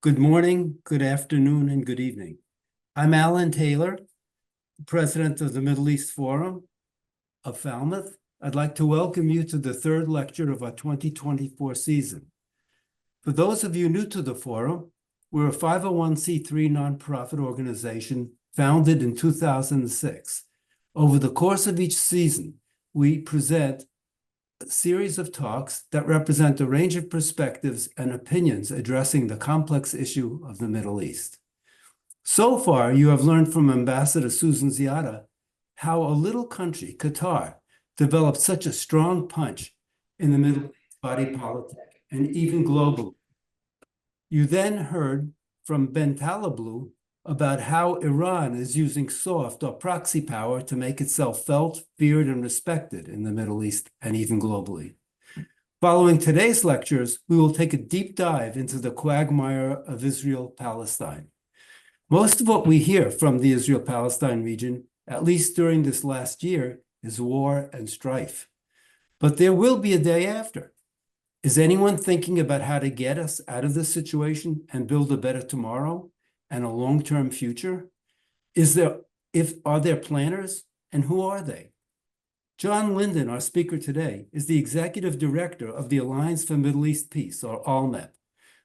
Good morning, good afternoon, and good evening. I'm Alan Taylor, President of the Middle East Forum of Falmouth. I'd like to welcome you to the third lecture of our 2024 season. For those of you new to the forum, we're a 501c3 nonprofit organization founded in 2006. Over the course of each season, we present a series of talks that represent a range of perspectives and opinions addressing the complex issue of the Middle East. So far, you have learned from Ambassador Susan Ziada how a little country, Qatar, developed such a strong punch in the Middle East body politic and even globally. You then heard from Ben Talablu about how Iran is using soft or proxy power to make itself felt, feared, and respected in the Middle East and even globally. Following today's lectures, we will take a deep dive into the quagmire of Israel-Palestine. Most of what we hear from the Israel-Palestine region, at least during this last year, is war and strife. But there will be a day after. Is anyone thinking about how to get us out of this situation and build a better tomorrow and a long-term future? Are there planners, and who are they? John Lyndon, our speaker today, is the executive director of the Alliance for Middle East Peace, or ALMEP,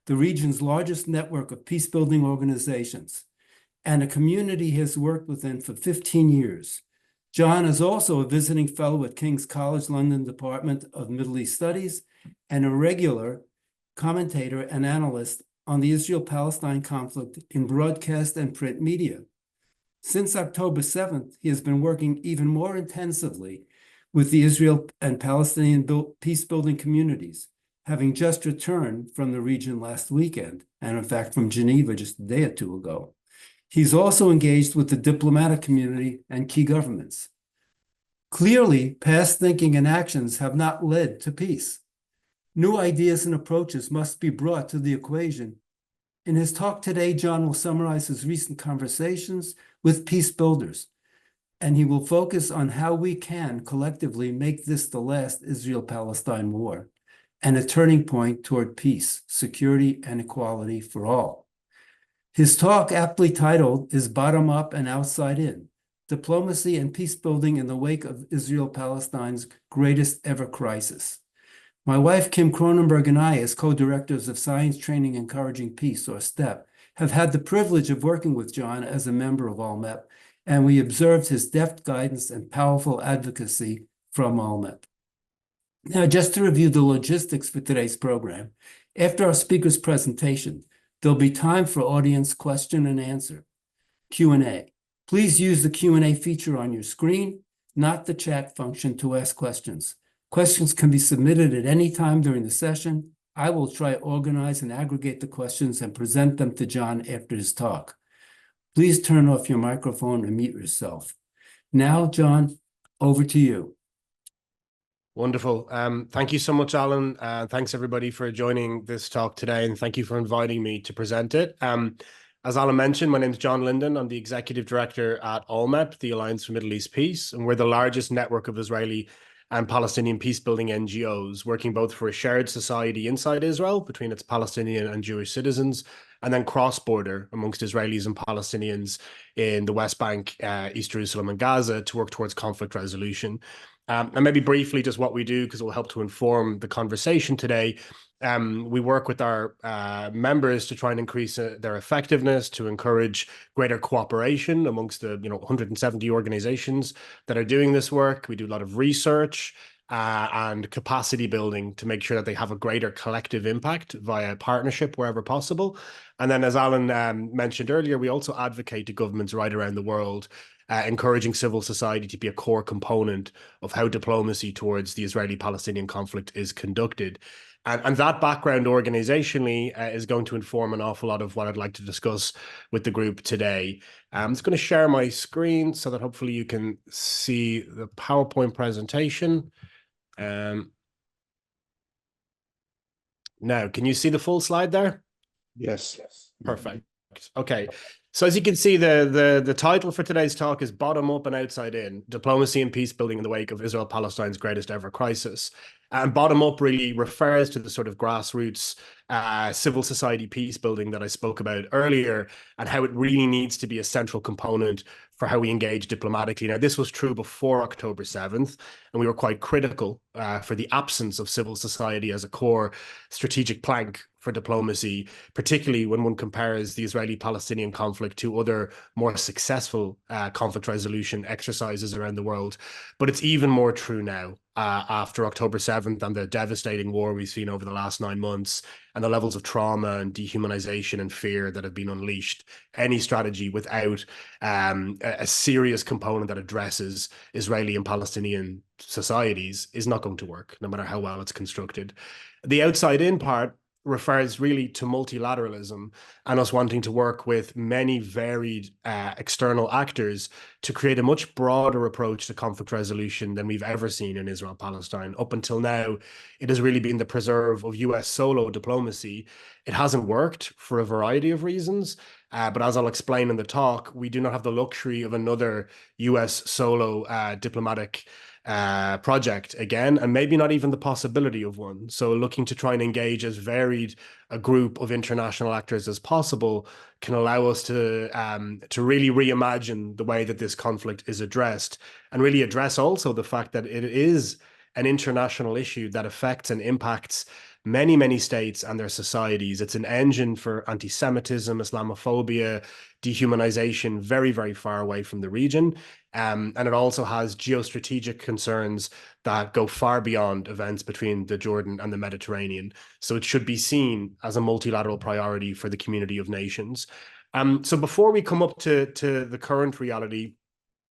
the region's largest network of peacebuilding organizations, and a community he has worked within for 15 years. John is also a visiting fellow at King's College London Department of Middle East Studies and a regular commentator and analyst on the Israel-Palestine conflict in broadcast and print media. Since October 7th, he has been working even more intensively with the Israel and Palestinian peace-building communities, having just returned from the region last weekend, and in fact from Geneva just a day or two ago. He's also engaged with the diplomatic community and key governments. Clearly, past thinking and actions have not led to peace. New ideas and approaches must be brought to the equation. In his talk today, John will summarize his recent conversations with peace builders, and he will focus on how we can collectively make this the last Israel-Palestine war and a turning point toward peace, security, and equality for all. His talk, aptly titled, is Bottom Up and Outside In, Diplomacy and Peace Building in the Wake of Israel-Palestine's Greatest Ever Crisis. My wife, Kim Cronenberg, and I, as co-directors of Science Training Encouraging Peace, or STEP, have had the privilege of working with John as a member of ALMEP, and we observed his deft guidance and powerful advocacy from ALMEP. Now, just to review the logistics for today's program, after our speaker's presentation, there'll be time for audience question and answer, Q&A. Please use the Q&A feature on your screen, not the chat function, to ask questions. Questions can be submitted at any time during the session. I will try to organize and aggregate the questions and present them to John after his talk. Please turn off your microphone and mute yourself. Now, John, over to you. Wonderful. Thank you so much, Alan. Thanks, everybody, for joining this talk today, and thank you for inviting me to present it. As Alan mentioned, my name is John Lyndon. I'm the Executive Director at ALMEP, the Alliance for Middle East Peace, and we're the largest network of Israeli and Palestinian peacebuilding NGOs, working both for a shared society inside Israel between its Palestinian and Jewish citizens, and then cross-border amongst Israelis and Palestinians in the West Bank, East Jerusalem, and Gaza to work towards conflict resolution. And maybe briefly just what we do, because it will help to inform the conversation today. We work with our members to try and increase their effectiveness, to encourage greater cooperation amongst the 170 organizations that are doing this work. We do a lot of research and capacity building to make sure that they have a greater collective impact via partnership wherever possible. And then, as Alan mentioned earlier, we also advocate to governments right around the world, encouraging civil society to be a core component of how diplomacy towards the Israeli-Palestinian conflict is conducted. And that background organizationally is going to inform an awful lot of what I'd like to discuss with the group today. I'm just going to share my screen so that hopefully you can see the PowerPoint presentation. Now, can you see the full slide there? Yes. Perfect. Okay. So as you can see, the title for today's talk is Bottom Up and Outside In, Diplomacy and Peace Building in the Wake of Israel-Palestine's Greatest Ever Crisis. And bottom up really refers to the sort of grassroots civil society peace building that I spoke about earlier, and how it really needs to be a central component for how we engage diplomatically. Now, this was true before October 7th, and we were quite critical for the absence of civil society as a core strategic plank for diplomacy, particularly when one compares the Israeli-Palestinian conflict to other more successful conflict resolution exercises around the world. But it's even more true now after October 7th and the devastating war we've seen over the last 9 months, and the levels of trauma and dehumanization and fear that have been unleashed. Any strategy without a serious component that addresses Israeli and Palestinian societies is not going to work, no matter how well it's constructed. The outside-in part refers really to multilateralism and us wanting to work with many varied external actors to create a much broader approach to conflict resolution than we've ever seen in Israel-Palestine. Up until now, it has really been the preserve of US solo diplomacy. It hasn't worked for a variety of reasons, but as I'll explain in the talk, we do not have the luxury of another US solo diplomatic project again, and maybe not even the possibility of one. So looking to try and engage as varied a group of international actors as possible can allow us to really reimagine the way that this conflict is addressed, and really address also the fact that it is an international issue that affects and impacts many, many states and their societies. It's an engine for anti-Semitism, Islamophobia, dehumanization, very, very far away from the region. And it also has geostrategic concerns that go far beyond events between the Jordan and the Mediterranean. So it should be seen as a multilateral priority for the community of nations. So before we come up to the current reality,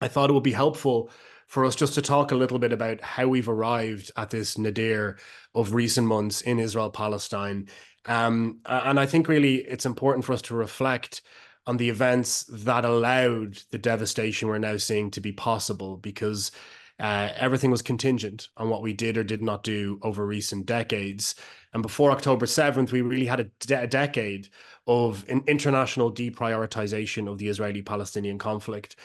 I thought it would be helpful for us just to talk a little bit about how we've arrived at this nadir of recent months in Israel-Palestine. And I think really it's important for us to reflect on the events that allowed the devastation we're now seeing to be possible, because everything was contingent on what we did or did not do over recent decades. And before October 7th, we really had a decade of an international deprioritization of the Israeli-Palestinian conflict.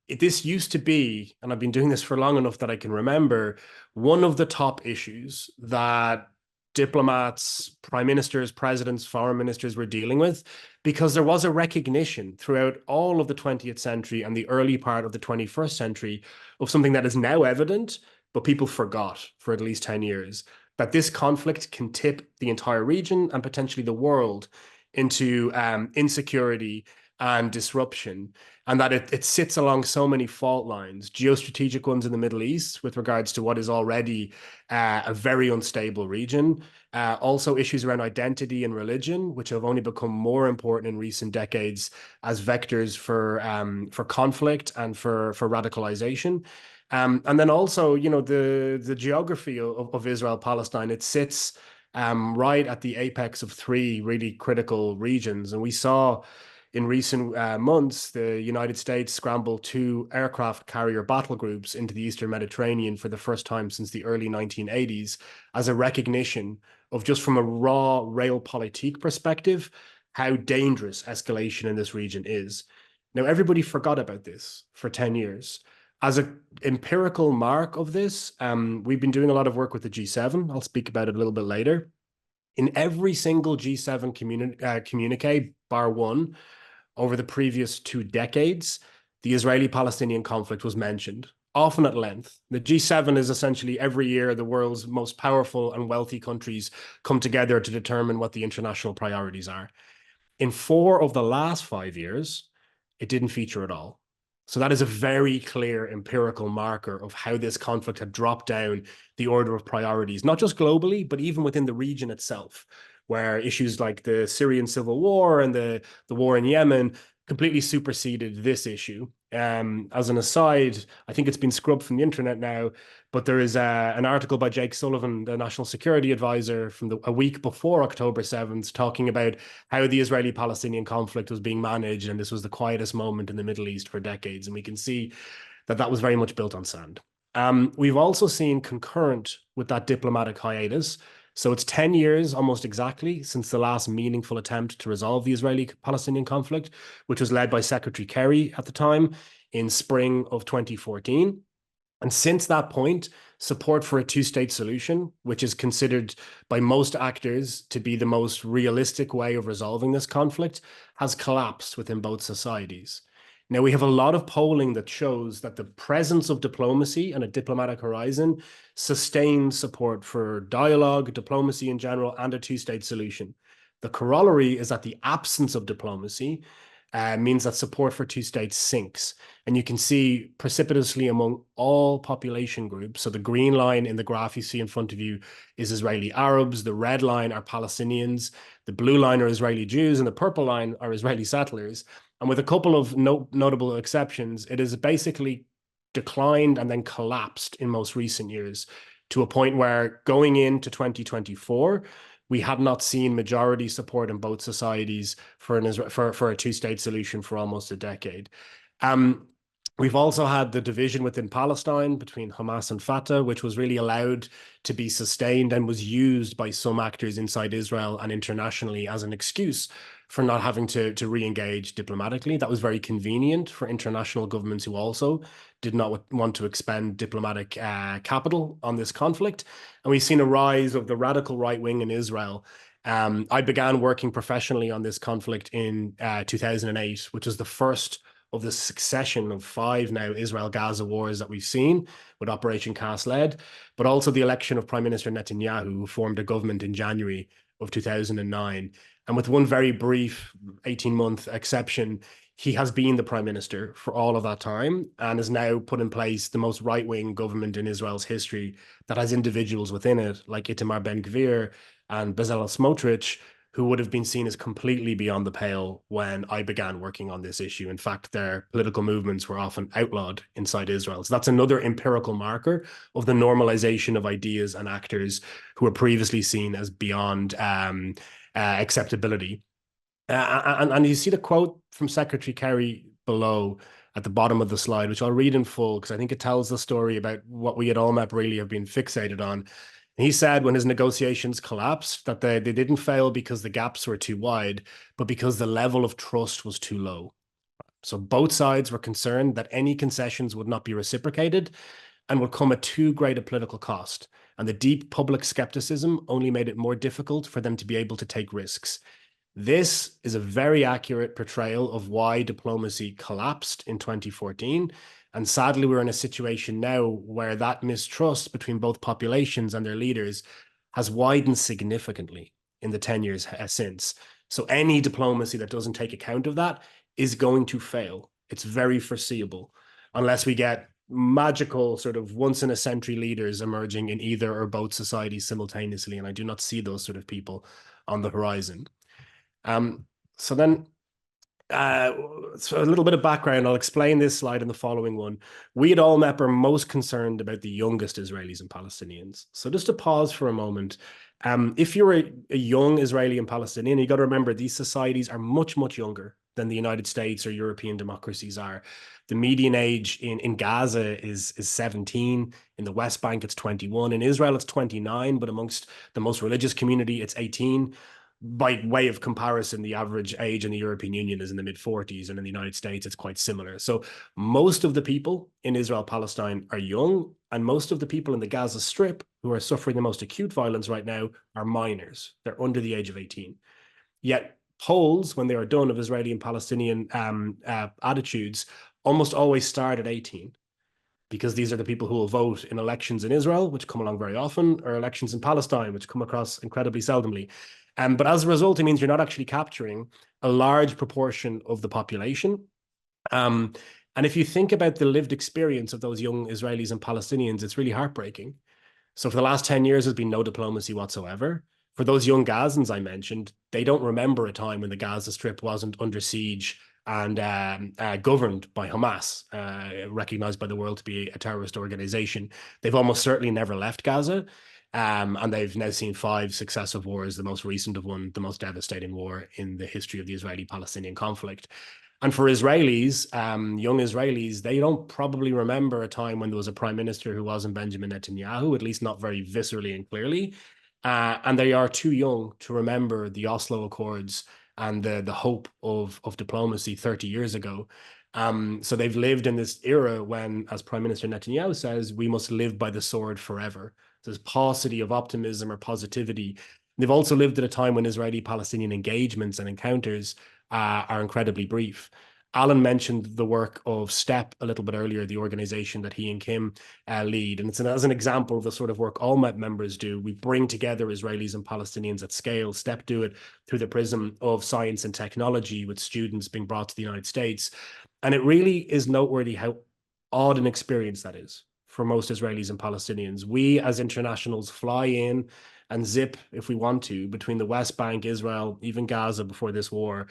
This used to be, and I've been doing this for long enough that I can remember, one of the top issues that diplomats, prime ministers, presidents, foreign ministers were dealing with, because there was a recognition throughout all of the 20th century and the early part of the 21st century of something that is now evident, but people forgot for at least 10 years, that this conflict can tip the entire region and potentially the world into insecurity and disruption, and that it sits along so many fault lines, geostrategic ones in the Middle East with regards to what is already a very unstable region. Also issues around identity and religion, which have only become more important in recent decades as vectors for conflict and for radicalization. And then also, you know, the geography of Israel-Palestine, it sits right at the apex of three really critical regions. And we saw in recent months, the United States scrambled 2 aircraft carrier battle groups into the Eastern Mediterranean for the first time since the early 1980s as a recognition of, just from a raw realpolitik perspective, how dangerous escalation in this region is. Now, everybody forgot about this for 10 years. As an empirical mark of this, we've been doing a lot of work with the G7. I'll speak about it a little bit later. In every single G7 communique, bar one, over the previous 2 decades, the Israeli-Palestinian conflict was mentioned, often at length. The G7 is essentially every year the world's most powerful and wealthy countries come together to determine what the international priorities are. In 4 of the last 5 years, it didn't feature at all. So that is a very clear empirical marker of how this conflict had dropped down the order of priorities, not just globally, but even within the region itself, where issues like the Syrian civil war and the war in Yemen completely superseded this issue. As an aside, I think it's been scrubbed from the internet now, but there is an article by Jake Sullivan, the National Security Advisor, from a week before October 7th, talking about how the Israeli-Palestinian conflict was being managed, and this was the quietest moment in the Middle East for decades. And we can see that that was very much built on sand. We've also seen, concurrent with that diplomatic hiatus, so it's 10 years almost exactly since the last meaningful attempt to resolve the Israeli-Palestinian conflict, which was led by Secretary Kerry at the time in spring of 2014. And since that point, support for a two-state solution, which is considered by most actors to be the most realistic way of resolving this conflict, has collapsed within both societies. Now, we have a lot of polling that shows that the presence of diplomacy and a diplomatic horizon sustains support for dialogue, diplomacy in general, and a two-state solution. The corollary is that the absence of diplomacy means that support for two states sinks. And you can see precipitously among all population groups. So the green line in the graph you see in front of you is Israeli Arabs. The red line are Palestinians. The blue line are Israeli Jews. And the purple line are Israeli settlers. And with a couple of notable exceptions, it has basically declined and then collapsed in most recent years to a point where going into 2024, we had not seen majority support in both societies for a two-state solution for almost a decade. We've also had the division within Palestine between Hamas and Fatah, which was really allowed to be sustained and was used by some actors inside Israel and internationally as an excuse for not having to re-engage diplomatically. That was very convenient for international governments who also did not want to expend diplomatic capital on this conflict. And we've seen a rise of the radical right wing in Israel. I began working professionally on this conflict in 2008, which was the first of the succession of 5 now Israel-Gaza wars that we've seen with Operation Cast Lead, but also the election of Prime Minister Netanyahu, who formed a government in January of 2009. And with one very brief 18-month exception, he has been the prime minister for all of that time and has now put in place the most right-wing government in Israel's history that has individuals within it, like Itamar Ben-Gvir and Bezalel Smotrich, who would have been seen as completely beyond the pale when I began working on this issue. In fact, their political movements were often outlawed inside Israel. So that's another empirical marker of the normalization of ideas and actors who were previously seen as beyond acceptability. And you see the quote from Secretary Kerry below at the bottom of the slide, which I'll read in full because I think it tells the story about what we at OLMEP really have been fixated on. He said when his negotiations collapsed that they didn't fail because the gaps were too wide, but because the level of trust was too low. So both sides were concerned that any concessions would not be reciprocated and would come at too great a political cost. And the deep public skepticism only made it more difficult for them to be able to take risks. This is a very accurate portrayal of why diplomacy collapsed in 2014. And sadly, we're in a situation now where that mistrust between both populations and their leaders has widened significantly in the 10 years since. So any diplomacy that doesn't take account of that is going to fail. It's very foreseeable, unless we get magical sort of once-in-a-century leaders emerging in either or both societies simultaneously. And I do not see those sort of people on the horizon. So a little bit of background. I'll explain this slide in the following one. We at OLMEP are most concerned about the youngest Israelis and Palestinians. So just to pause for a moment, if you're a young Israeli and Palestinian, you got to remember these societies are much, much younger than the United States or European democracies are. The median age in Gaza is 17. In the West Bank, it's 21. In Israel, it's 29, but amongst the most religious community, it's 18. By way of comparison, the average age in the European Union is in the mid-40s, and in the United States, it's quite similar. So most of the people in Israel-Palestine are young, and most of the people in the Gaza Strip who are suffering the most acute violence right now are minors. They're under the age of 18. Yet polls, when they are done of Israeli and Palestinian attitudes, almost always start at 18. Because these are the people who will vote in elections in Israel, which come along very often, or elections in Palestine, which come across incredibly seldomly. But as a result, it means you're not actually capturing a large proportion of the population. And if you think about the lived experience of those young Israelis and Palestinians, it's really heartbreaking. So for the last 10 years, there's been no diplomacy whatsoever. For those young Gazans I mentioned, they don't remember a time when the Gaza Strip wasn't under siege and governed by Hamas, recognized by the world to be a terrorist organization. They've almost certainly never left Gaza. And they've now seen 5 successive wars, the most recent of one, the most devastating war in the history of the Israeli-Palestinian conflict. And for Israelis, young Israelis, they don't probably remember a time when there was a prime minister who wasn't Benjamin Netanyahu, at least not very viscerally and clearly. And they are too young to remember the Oslo Accords and the hope of diplomacy 30 years ago. So they've lived in this era when, as Prime Minister Netanyahu says, we must live by the sword forever. There's paucity of optimism or positivity. They've also lived at a time when Israeli-Palestinian engagements and encounters are incredibly brief. Alan mentioned the work of STEP a little bit earlier, the organization that he and Kim lead. And it's as an example of the sort of work all MEP members do. We bring together Israelis and Palestinians at scale. STEP do it through the prism of science and technology, with students being brought to the United States. And it really is noteworthy how odd an experience that is for most Israelis and Palestinians. We as internationals fly in and zip, if we want to, between the West Bank, Israel, even Gaza before this war.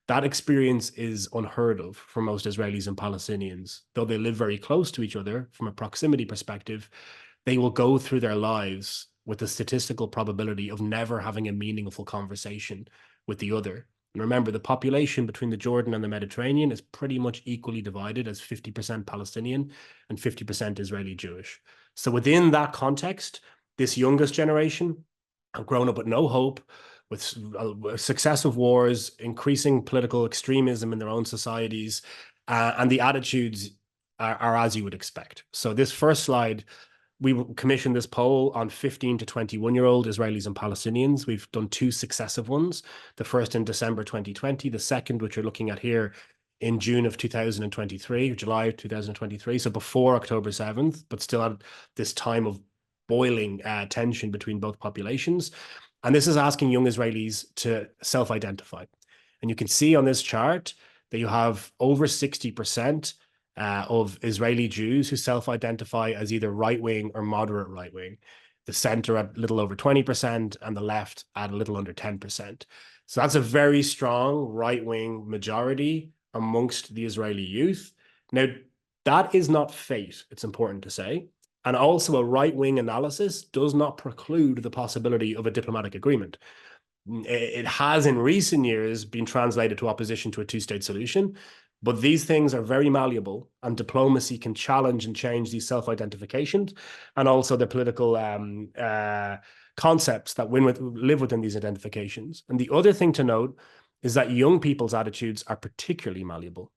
That experience is unheard of for most Israelis and Palestinians. Though they live very close to each other from a proximity perspective, they will go through their lives with the statistical probability of never having a meaningful conversation with the other. And remember, the population between the Jordan and the Mediterranean is pretty much equally divided as 50% Palestinian and 50% Israeli Jewish. So within that context, this youngest generation have grown up with no hope, with successive wars, increasing political extremism in their own societies, and the attitudes are as you would expect. So this first slide, we commissioned this poll on 15 to 21-year-old Israelis and Palestinians. We've done 2 successive ones, the first in December 2020, the second, which you're looking at here, in June of 2023, July of 2023, so before October 7th, but still at this time of boiling tension between both populations. And this is asking young Israelis to self-identify. And you can see on this chart that you have over 60% of Israeli Jews who self-identify as either right-wing or moderate right-wing. The center at a little over 20% and the left at a little under 10%. So that's a very strong right-wing majority amongst the Israeli youth. Now, that is not fate, it's important to say. And also, a right-wing analysis does not preclude the possibility of a diplomatic agreement. It has in recent years been translated to opposition to a two-state solution, but these things are very malleable, and diplomacy can challenge and change these self-identifications and also the political concepts that live within these identifications. And the other thing to note is that young people's attitudes are particularly malleable.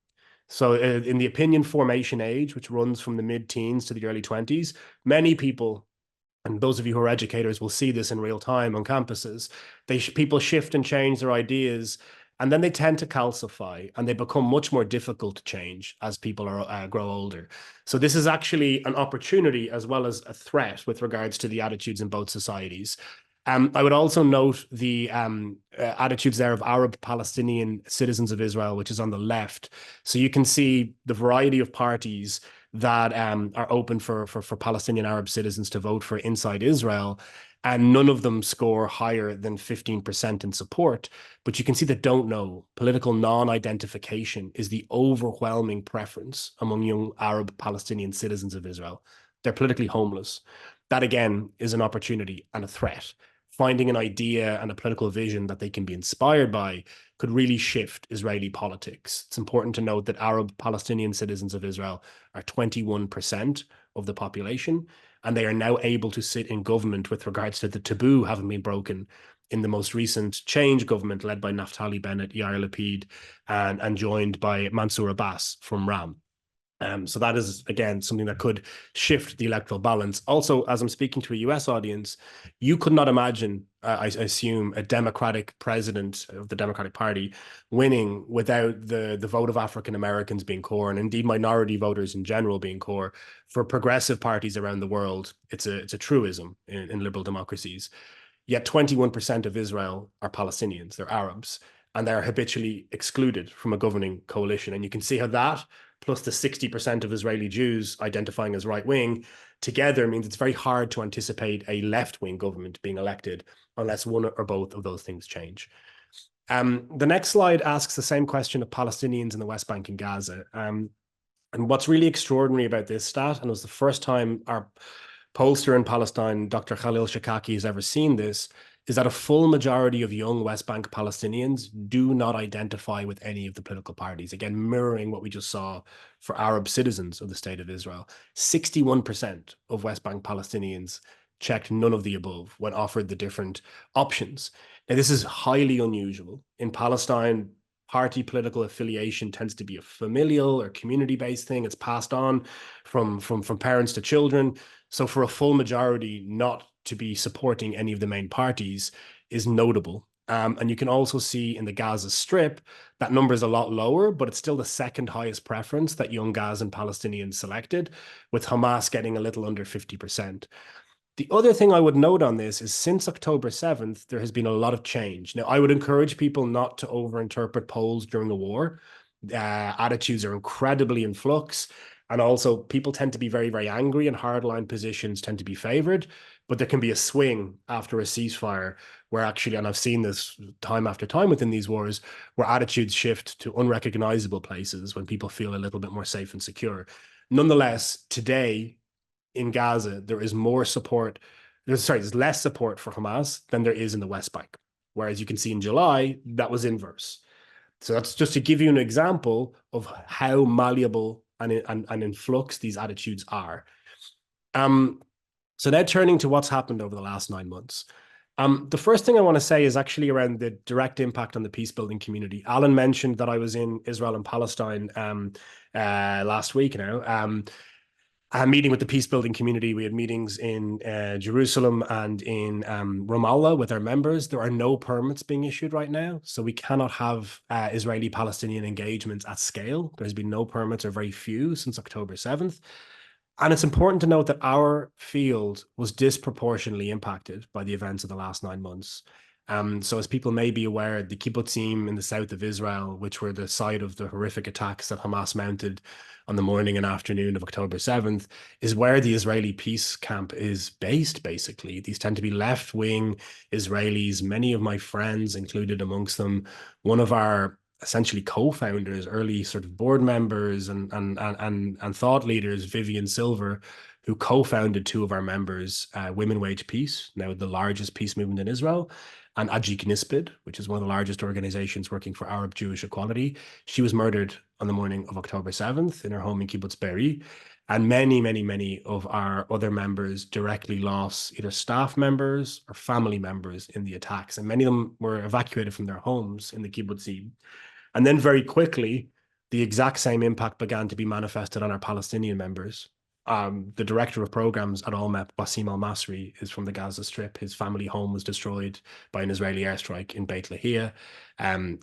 So in the opinion formation age, which runs from the mid-teens to the early 20s, many people, and those of you who are educators will see this in real time on campuses, people shift and change their ideas, and then they tend to calcify, and they become much more difficult to change as people grow older. So this is actually an opportunity as well as a threat with regards to the attitudes in both societies. I would also note the attitudes there of Arab Palestinian citizens of Israel, which is on the left. So you can see the variety of parties that are open for Palestinian Arab citizens to vote for inside Israel, and none of them score higher than 15% in support. But you can see that don't know, political non-identification is the overwhelming preference among young Arab Palestinian citizens of Israel. They're politically homeless. That, again, is an opportunity and a threat. Finding an idea and a political vision that they can be inspired by could really shift Israeli politics. It's important to note that Arab Palestinian citizens of Israel are 21% of the population, and they are now able to sit in government with regards to the taboo having been broken in the most recent change government led by Naftali Bennett, Yair Lapid, and joined by Mansour Abbas from Ram. So that is, again, something that could shift the electoral balance. Also, as I'm speaking to a US audience, you could not imagine, I assume, a Democratic president of the Democratic Party winning without the vote of African Americans being core, and indeed minority voters in general being core. For progressive parties around the world, it's a truism in liberal democracies. Yet 21% of Israel are Palestinians, they're Arabs, and they're habitually excluded from a governing coalition. And you can see how that, plus the 60% of Israeli Jews identifying as right-wing, together means it's very hard to anticipate a left-wing government being elected unless one or both of those things change. The next slide asks the same question of Palestinians in the West Bank and Gaza. And what's really extraordinary about this stat, and it was the first time our pollster in Palestine, Dr. Khalil Shakaki, has ever seen this, is that a full majority of young West Bank Palestinians do not identify with any of the political parties. Again, mirroring what we just saw for Arab citizens of the State of Israel. 61% of West Bank Palestinians checked none of the above when offered the different options. Now, this is highly unusual. In Palestine, party political affiliation tends to be a familial or community-based thing. It's passed on from parents to children. So for a full majority not to be supporting any of the main parties is notable. And you can also see in the Gaza Strip, that number is a lot lower, but it's still the second highest preference that young Gazan Palestinians selected, with Hamas getting a little under 50%. The other thing I would note on this is since October 7th, there has been a lot of change. Now, I would encourage people not to overinterpret polls during the war. Attitudes are incredibly in flux. And also, people tend to be very, very angry, and hardline positions tend to be favored. But there can be a swing after a ceasefire where actually, and I've seen this time after time within these wars, where attitudes shift to unrecognizable places when people feel a little bit more safe and secure. Nonetheless, today, in Gaza, there is more support. There's less support for Hamas than there is in the West Bank. Whereas you can see in July, that was inverse. So that's just to give you an example of how malleable and in flux these attitudes are. So now turning to what's happened over the last 9 months. The first thing I want to say is actually around the direct impact on the peacebuilding community. Alan mentioned that I was in Israel and Palestine last week now. Meeting with the peacebuilding community. We had meetings in Jerusalem and in Ramallah with our members. There are no permits being issued right now, so we cannot have Israeli-Palestinian engagements at scale. There's been no permits, or very few, since October 7th. And it's important to note that our field was disproportionately impacted by the events of the last 9 months. So as people may be aware, the kibbutzim in the south of Israel, which were the site of the horrific attacks that Hamas mounted on the morning and afternoon of October 7th, is where the Israeli peace camp is based, basically. These tend to be left-wing Israelis, many of my friends included amongst them. One of our essentially co-founders, early sort of board members and thought leaders, Vivian Silver, who co-founded 2 of our members, Women Wage Peace, now the largest peace movement in Israel, and Ajik Nispid, which is one of the largest organizations working for Arab Jewish equality. She was murdered on the morning of October 7th in her home in Kibbutz Be'eri. And many of our other members directly lost either staff members or family members in the attacks. And many of them were evacuated from their homes in the kibbutzim. And then very quickly, the exact same impact began to be manifested on our Palestinian members. The director of programs at Almep, Wasim Al-Masri, is from the Gaza Strip. His family home was destroyed by an Israeli airstrike in Beit Lahia.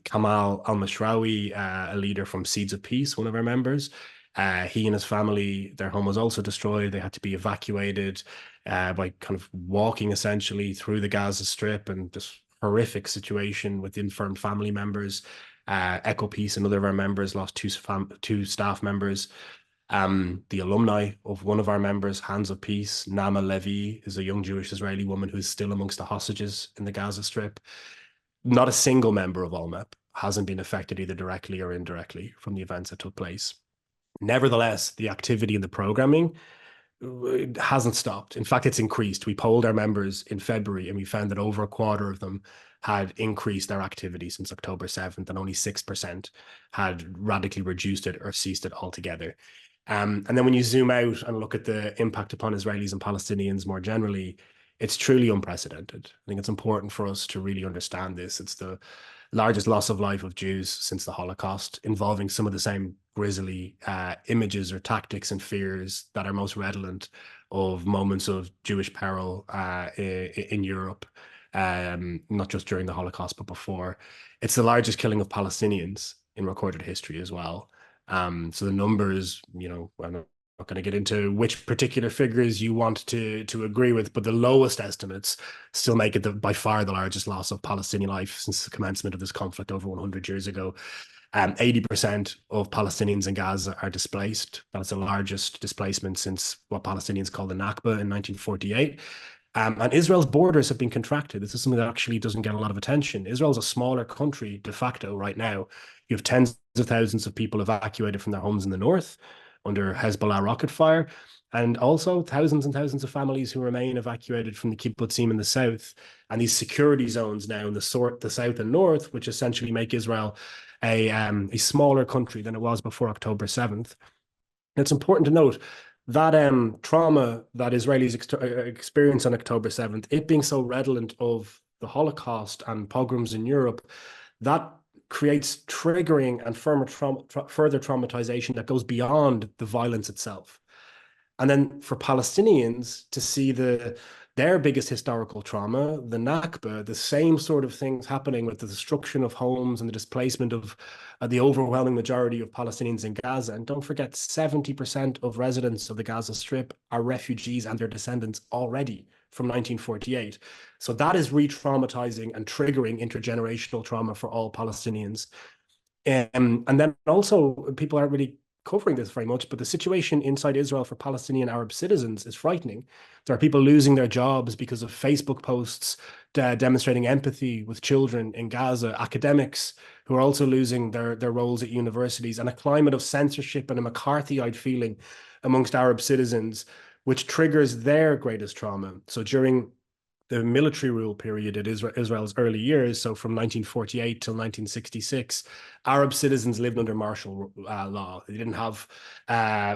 Kamal Al-Mashrawi, a leader from Seeds of Peace, one of our members, he and his family, their home was also destroyed. They had to be evacuated by kind of walking essentially through the Gaza Strip, and this horrific situation with infirm family members. Echo Peace, another of our members, lost 2 staff members. The alumni of one of our members, Hands of Peace, Nama Levi, is a young Jewish Israeli woman who's still amongst the hostages in the Gaza Strip. Not a single member of Almep hasn't been affected either directly or indirectly from the events that took place. Nevertheless, the activity in the programming hasn't stopped. In fact, it's increased. We polled our members in February and we found that over a quarter of them had increased their activity since October 7th, and only 6% had radically reduced it or ceased it altogether. And then when you zoom out and look at the impact upon Israelis and Palestinians more generally, it's truly unprecedented. I think it's important for us to really understand this. It's the largest loss of life of Jews since the Holocaust, involving some of the same grisly images or tactics and fears that are most redolent of moments of Jewish peril in Europe, not just during the Holocaust, but before. It's the largest killing of Palestinians in recorded history as well. So the numbers, I'm not going to get into which particular figures you want to agree with, but the lowest estimates still make it by far the largest loss of Palestinian life since the commencement of this conflict over 100 years ago. 80% of Palestinians in Gaza are displaced. That's the largest displacement since what Palestinians call the Nakba in 1948. And Israel's borders have been contracted. This is something that actually doesn't get a lot of attention. Israel's a smaller country de facto right now. You have tens of thousands of people evacuated from their homes in the north under Hezbollah rocket fire, and also thousands and thousands of families who remain evacuated from the kibbutzim in the south, and these security zones now in the south and north, which essentially make Israel a smaller country than it was before October 7th. It's important to note that trauma that Israelis experienced on October 7th, it being so redolent of the Holocaust and pogroms in Europe, that creates triggering and further traumatization that goes beyond the violence itself. And then for Palestinians to see their biggest historical trauma, the Nakba, the same sort of things happening with the destruction of homes and the displacement of the overwhelming majority of Palestinians in Gaza. And don't forget, 70% of residents of the Gaza Strip are refugees and their descendants already from 1948. So that is re-traumatizing and triggering intergenerational trauma for all Palestinians. And then also, people aren't really covering this very much, but the situation inside Israel for Palestinian Arab citizens is frightening. There are people losing their jobs because of Facebook posts demonstrating empathy with children in Gaza, academics who are also losing their roles at universities, and a climate of censorship and a McCarthyite feeling amongst Arab citizens, which triggers their greatest trauma. So during the military rule period at Israel's early years, so from 1948 till 1966, Arab citizens lived under martial law. They didn't have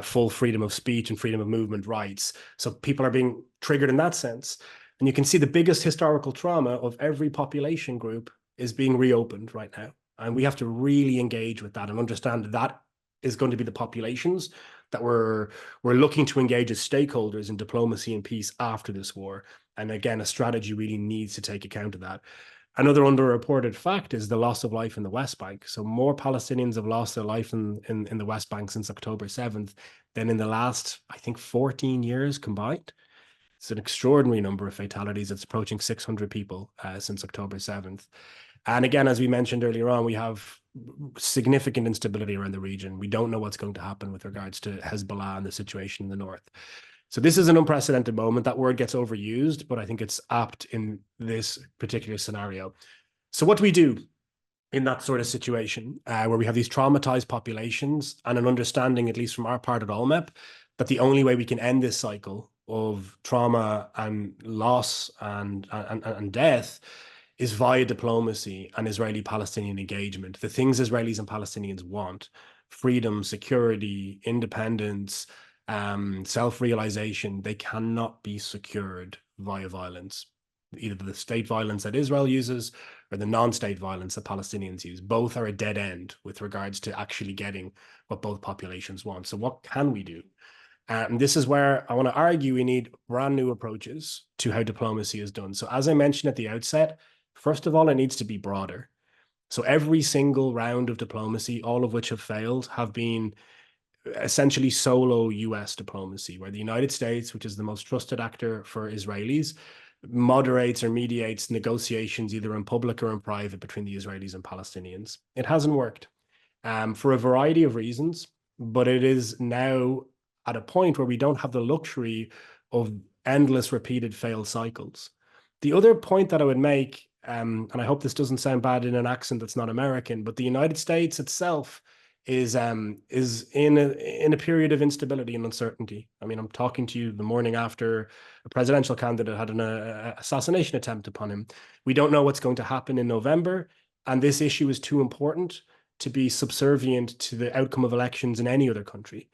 full freedom of speech and freedom of movement rights. So people are being triggered in that sense. And you can see the biggest historical trauma of every population group is being reopened right now. And we have to really engage with that and understand that is going to be the populations that we're looking to engage as stakeholders in diplomacy and peace after this war. And again, a strategy really needs to take account of that. Another underreported fact is the loss of life in the West Bank. So more Palestinians have lost their life in the West Bank since October 7th than in the last, I think, 14 years combined. It's an extraordinary number of fatalities. It's approaching 600 people since October 7th. And again, as we mentioned earlier on, we have significant instability around the region. We don't know what's going to happen with regards to Hezbollah and the situation in the north. So this is an unprecedented moment. That word gets overused, but I think it's apt in this particular scenario. So what do we do in that sort of situation where we have these traumatized populations and an understanding, at least from our part at Allmep, that the only way we can end this cycle of trauma and loss and death is via diplomacy and Israeli-Palestinian engagement. The things Israelis and Palestinians want: freedom, security, independence, self-realization, they cannot be secured via violence. Either the state violence that Israel uses or the non-state violence that Palestinians use. Both are a dead end with regards to actually getting what both populations want. So what can we do? And this is where I want to argue we need brand new approaches to how diplomacy is done. So as I mentioned at the outset, first of all, it needs to be broader. So every single round of diplomacy, all of which have failed, have been essentially solo US diplomacy, where the United States, which is the most trusted actor for Israelis, moderates or mediates negotiations either in public or in private between the Israelis and Palestinians. It hasn't worked for a variety of reasons, but it is now at a point where we don't have the luxury of endless repeated failed cycles. The other point that I would make, and I hope this doesn't sound bad in an accent that's not American, but the United States itself is in a period of instability and uncertainty. I mean, I'm talking to you the morning after a presidential candidate had an assassination attempt upon him. We don't know what's going to happen in November, and this issue is too important to be subservient to the outcome of elections in any other country.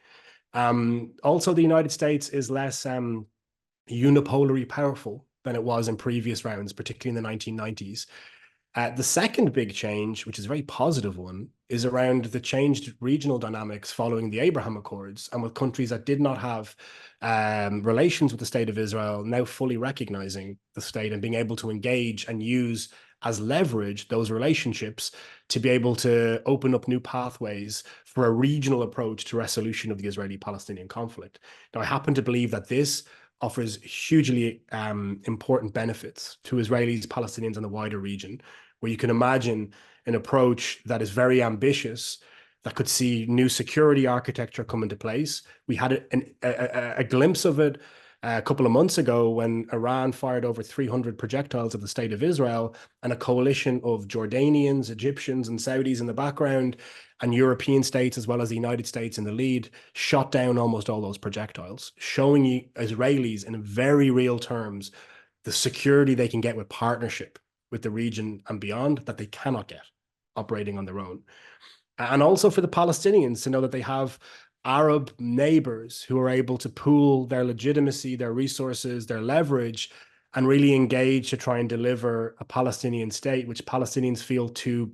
Also, the United States is less unipolarly powerful than it was in previous rounds, particularly in the 1990s. The second big change, which is a very positive one, is around the changed regional dynamics following the Abraham Accords, and with countries that did not have relations with the state of Israel now fully recognizing the state and being able to engage and use as leverage those relationships to be able to open up new pathways for a regional approach to resolution of the Israeli-Palestinian conflict. Now, I happen to believe that this offers hugely important benefits to Israelis, Palestinians, and the wider region, where you can imagine an approach that is very ambitious, that could see new security architecture come into place. We had a glimpse of it a couple of months ago when Iran fired over 300 projectiles at the state of Israel, and a coalition of Jordanians, Egyptians, and Saudis in the background, and European states, as well as the United States in the lead, shot down almost all those projectiles, showing you Israelis in very real terms the security they can get with partnership with the region and beyond that they cannot get operating on their own. And also for the Palestinians to know that they have Arab neighbors who are able to pool their legitimacy, their resources, their leverage, and really engage to try and deliver a Palestinian state, which Palestinians feel too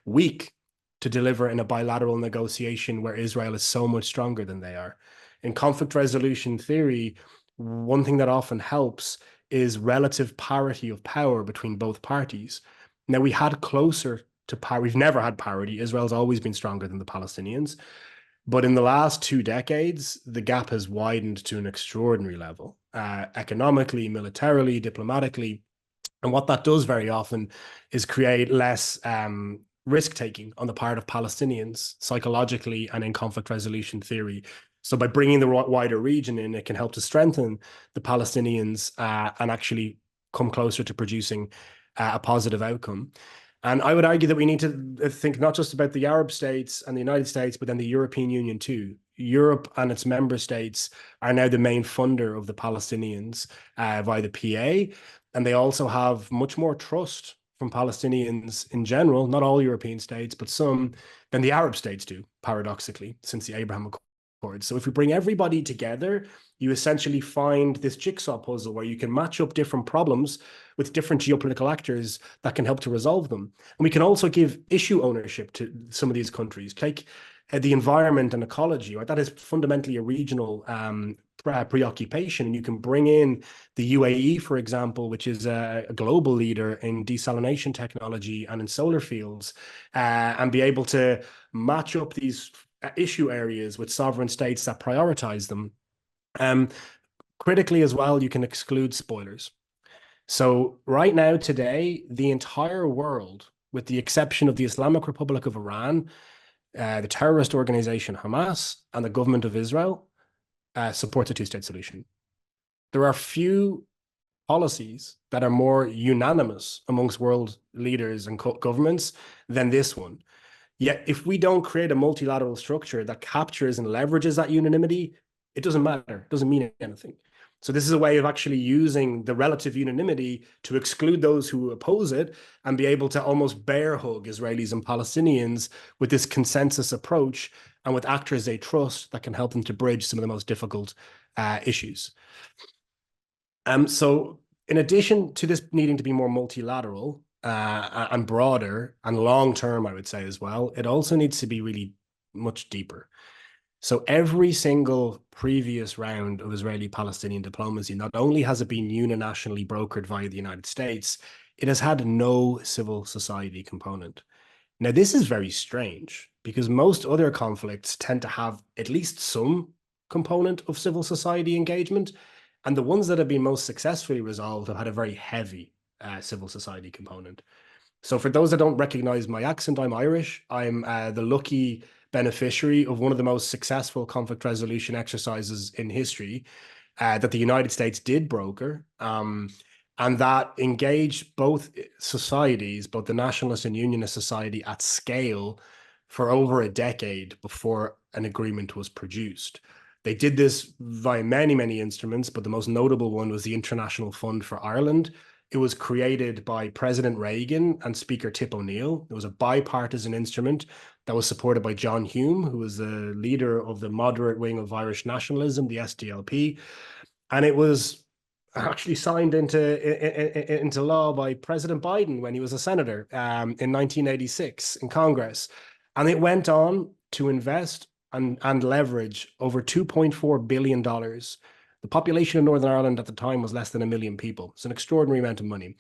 weak to deliver in a bilateral negotiation where Israel is so much stronger than they are. In conflict resolution theory, one thing that often helps is relative parity of power between both parties. Now, we had closer to parity. We've never had parity. Israel's always been stronger than the Palestinians. But in the last 2 decades, the gap has widened to an extraordinary level, economically, militarily, diplomatically. And what that does very often is create less risk-taking on the part of Palestinians, psychologically and in conflict resolution theory. So by bringing the wider region in, it can help to strengthen the Palestinians and actually come closer to producing a positive outcome. And I would argue that we need to think not just about the Arab states and the United States, but then the European Union too. Europe and its member states are now the main funder of the Palestinians via the PA. And they also have much more trust from Palestinians in general, not all European states, but some, than the Arab states do, paradoxically, since the Abraham Accords. So if we bring everybody together, you essentially find this jigsaw puzzle where you can match up different problems with different geopolitical actors that can help to resolve them. And we can also give issue ownership to some of these countries. Take the environment and ecology, right? That is fundamentally a regional preoccupation. And you can bring in the UAE, for example, which is a global leader in desalination technology and in solar fields, and be able to match up these issue areas with sovereign states that prioritize them. Critically as well, you can exclude spoilers. So right now, today, the entire world, with the exception of the Islamic Republic of Iran, the terrorist organization Hamas, and the government of Israel, supports a two-state solution. There are few policies that are more unanimous amongst world leaders and governments than this one. Yet, if we don't create a multilateral structure that captures and leverages that unanimity, it doesn't matter. It doesn't mean anything. So this is a way of actually using the relative unanimity to exclude those who oppose it and be able to almost bear hug Israelis and Palestinians with this consensus approach and with actors they trust that can help them to bridge some of the most difficult issues. So in addition to this needing to be more multilateral and broader and long-term, I would say as well, it also needs to be really much deeper. So every single previous round of Israeli-Palestinian diplomacy, not only has it been uninationally brokered via the United States, it has had no civil society component. Now, this is very strange because most other conflicts tend to have at least some component of civil society engagement, and the ones that have been most successfully resolved have had a very heavy civil society component. So for those that don't recognize my accent, I'm Irish. I'm the lucky beneficiary of one of the most successful conflict resolution exercises in history that the United States did broker, and that engaged both societies, both the nationalist and unionist society, at scale for over a decade before an agreement was produced. They did this via many, many instruments, but the most notable one was the International Fund for Ireland. It was created by President Reagan and Speaker Tip O'Neill. It was a bipartisan instrument that was supported by John Hume, who was the leader of the moderate wing of Irish nationalism, the SDLP. And it was actually signed into law by President Biden when he was a senator in 1986 in Congress. And it went on to invest and leverage over $2.4 billion. The population of Northern Ireland at the time was less than 1 million people. It's an extraordinary amount of money.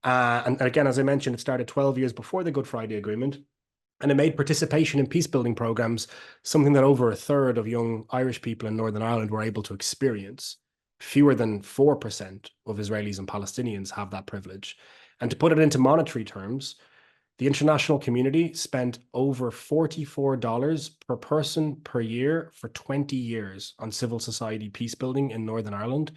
And again, as I mentioned, it started 12 years before the Good Friday Agreement. And it made participation in peacebuilding programs something that over a third of young Irish people in Northern Ireland were able to experience. Fewer than 4% of Israelis and Palestinians have that privilege. And to put it into monetary terms, the international community spent over $44 per person per year for 20 years on civil society peacebuilding in Northern Ireland.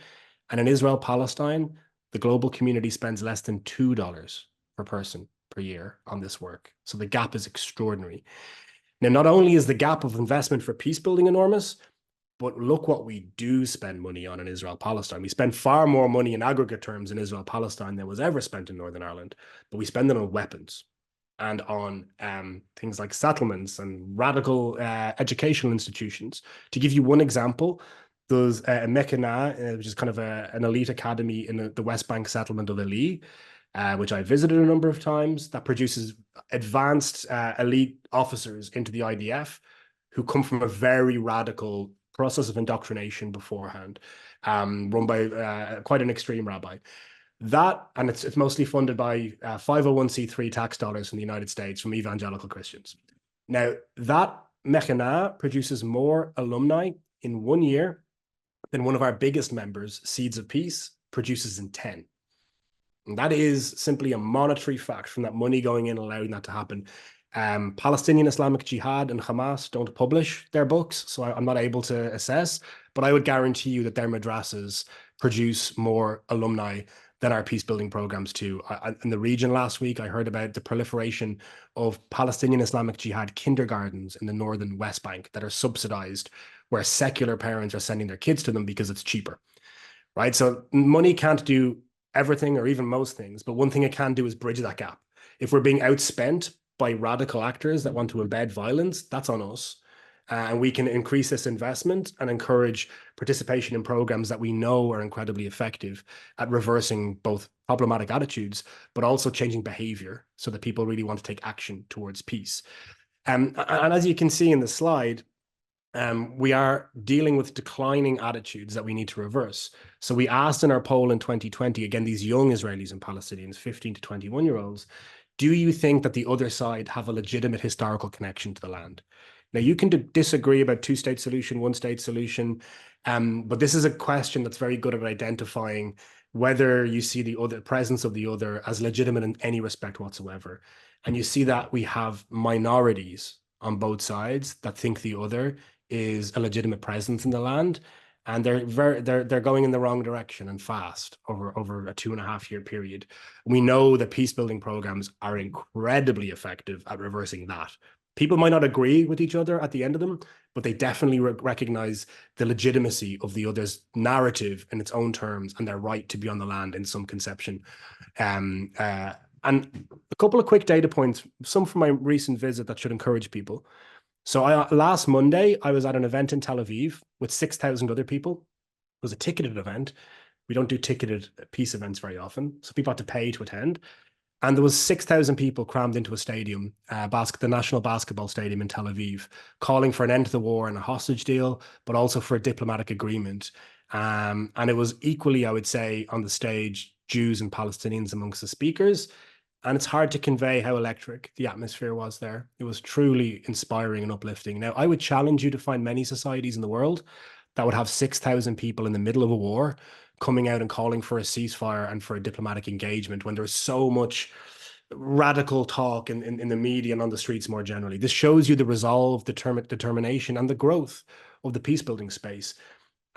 And in Israel-Palestine, the global community spends less than $2 per person per year on this work. So the gap is extraordinary. Now, not only is the gap of investment for peacebuilding enormous, but look what we do spend money on in Israel-Palestine. We spend far more money in aggregate terms in Israel-Palestine than was ever spent in Northern Ireland, but we spend them on weapons and on things like settlements and radical educational institutions. To give you one example, there's Mekina, which is kind of an elite academy in the West Bank settlement of Eli. which I visited a number of times, that produces advanced elite officers into the IDF who come from a very radical process of indoctrination beforehand, run by quite an extreme rabbi. That, and it's mostly funded by 501c3 tax dollars from the United States from evangelical Christians. Now, that mechana produces more alumni in 1 year than one of our biggest members, Seeds of Peace, produces in 10. And that is simply a monetary fact from that money going in, allowing that to happen. Palestinian Islamic Jihad and Hamas don't publish their books, so I'm not able to assess, but I would guarantee you that their madrasas produce more alumni than our peace building programs too. In the region last week, I heard about the proliferation of Palestinian Islamic Jihad kindergartens in the northern West Bank that are subsidized, where secular parents are sending their kids to them because it's cheaper, right? So money can't do everything or even most things, but one thing it can do is bridge that gap. If we're being outspent by radical actors that want to embed violence, that's on us. And we can increase this investment and encourage participation in programs that we know are incredibly effective at reversing both problematic attitudes, but also changing behavior so that people really want to take action towards peace. And as you can see in the slide, we are dealing with declining attitudes that we need to reverse. So we asked in our poll in 2020, again, these young Israelis and Palestinians, 15 to 21-year-olds, do you think that the other side have a legitimate historical connection to the land? Now, you can disagree about two-state solution, one-state solution, but this is a question that's very good at identifying whether you see the other presence of the other as legitimate in any respect whatsoever. And you see that we have minorities on both sides that think the other is a legitimate presence in the land, and they're going in the wrong direction and fast over a 2.5-year period. We know that peace building programs are incredibly effective at reversing that. People might not agree with each other at the end of them, but they definitely recognize the legitimacy of the other's narrative in its own terms and their right to be on the land in some conception. And a couple of quick data points, some from my recent visit that should encourage people. So last Monday, I was at an event in Tel Aviv with 6,000 other people. It was a ticketed event. We don't do ticketed peace events very often, so people had to pay to attend. And there was 6,000 people crammed into a stadium, the National Basketball Stadium in Tel Aviv, calling for an end to the war and a hostage deal, but also for a diplomatic agreement. And it was equally, I would say, on the stage, Jews and Palestinians amongst the speakers. And it's hard to convey how electric the atmosphere was there. It was truly inspiring and uplifting. Now, I would challenge you to find many societies in the world that would have 6,000 people in the middle of a war coming out and calling for a ceasefire and for a diplomatic engagement when there's so much radical talk in the media and on the streets more generally. This shows you the resolve, determination, and the growth of the peace building space.